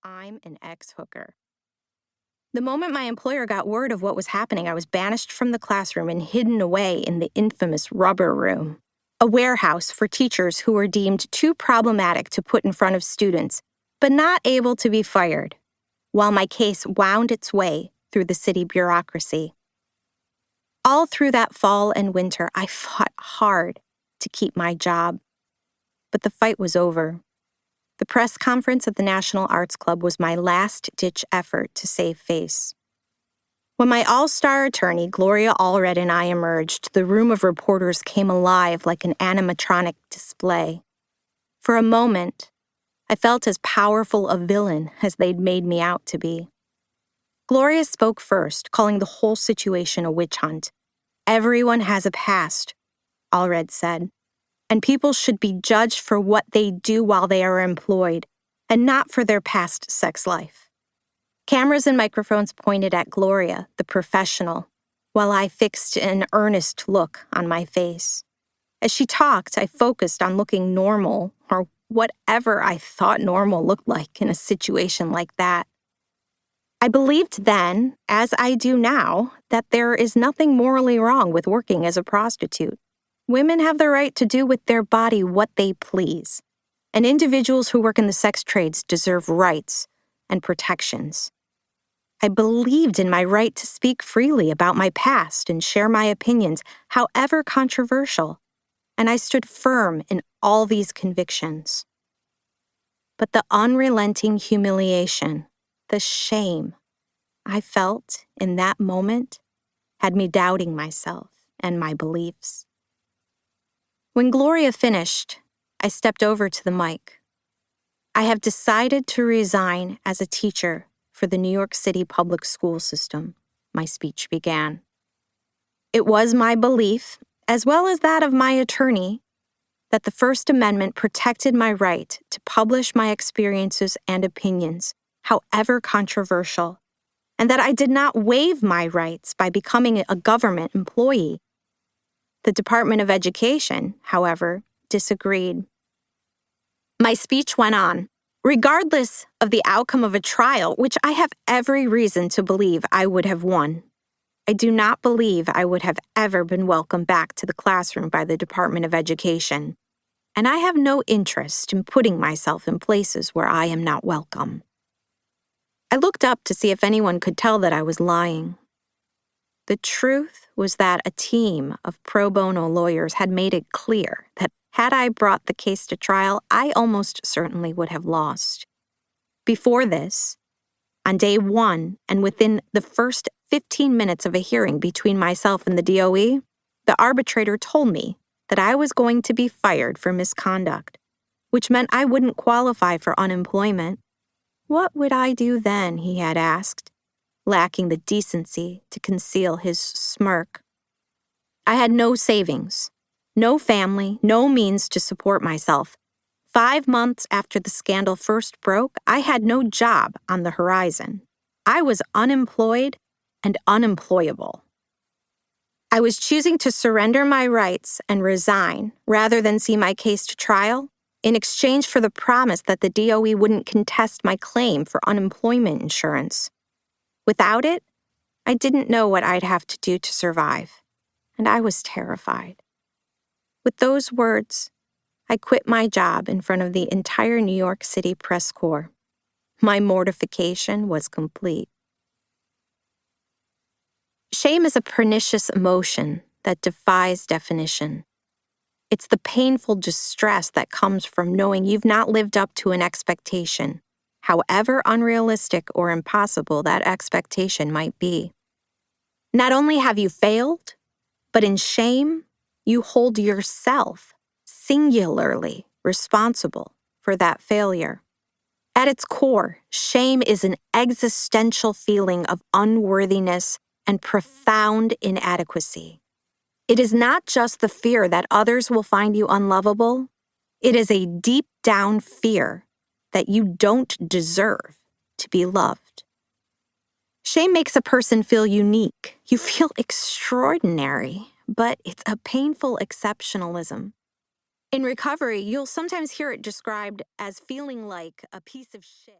I'm an ex-hooker. The moment my employer got word of what was happening, I was banished from the classroom and hidden away in the infamous rubber room, a warehouse for teachers who were deemed too problematic to put in front of students, but not able to be fired, while my case wound its way through the city bureaucracy. All through that fall and winter, I fought hard to keep my job, but the fight was over. The press conference at the National Arts Club was my last-ditch effort to save face. When my all-star attorney, Gloria Allred, and I emerged, the room of reporters came alive like an animatronic display. For a moment, I felt as powerful a villain as they'd made me out to be. Gloria spoke first, calling the whole situation a witch hunt. "Everyone has a past," Allred said, "and people should be judged for what they do while they are employed, and not for their past sex life." Cameras and microphones pointed at Gloria, the professional, while I fixed an earnest look on my face. As she talked, I focused on looking normal, or whatever I thought normal looked like in a situation like that. I believed then, as I do now, that there is nothing morally wrong with working as a prostitute. Women have the right to do with their body what they please, and individuals who work in the sex trades deserve rights and protections. I believed in my right to speak freely about my past and share my opinions, however controversial, and I stood firm in all these convictions. But the unrelenting humiliation, the shame I felt in that moment had me doubting myself and my beliefs. When Gloria finished, I stepped over to the mic. "I have decided to resign as a teacher for the New York City public school system," my speech began. It was my belief, as well as that of my attorney, that the First Amendment protected my right to publish my experiences and opinions, however controversial, and that I did not waive my rights by becoming a government employee. The Department of Education, however, disagreed. My speech went on. Regardless of the outcome of a trial, which I have every reason to believe I would have won, I do not believe I would have ever been welcomed back to the classroom by the Department of Education, and I have no interest in putting myself in places where I am not welcome. I looked up to see if anyone could tell that I was lying. The truth was that a team of pro bono lawyers had made it clear that had I brought the case to trial, I almost certainly would have lost. Before this, on day one and within the first 15 minutes of a hearing between myself and the DOE, the arbitrator told me that I was going to be fired for misconduct, which meant I wouldn't qualify for unemployment. What would I do then, he had asked, lacking the decency to conceal his smirk. I had no savings, no family, no means to support myself. 5 months after the scandal first broke, I had no job on the horizon. I was unemployed and unemployable. I was choosing to surrender my rights and resign rather than see my case to trial in exchange for the promise that the DOE wouldn't contest my claim for unemployment insurance. Without it, I didn't know what I'd have to do to survive, and I was terrified. With those words, I quit my job in front of the entire New York City press corps. My mortification was complete. Shame is a pernicious emotion that defies definition. It's the painful distress that comes from knowing you've not lived up to an expectation, however unrealistic or impossible that expectation might be. Not only have you failed, but in shame, you hold yourself singularly responsible for that failure. At its core, shame is an existential feeling of unworthiness and profound inadequacy. It is not just the fear that others will find you unlovable. It is a deep-down fear that you don't deserve to be loved. Shame makes a person feel unique. You feel extraordinary, but it's a painful exceptionalism. In recovery, you'll sometimes hear it described as feeling like a piece of shit.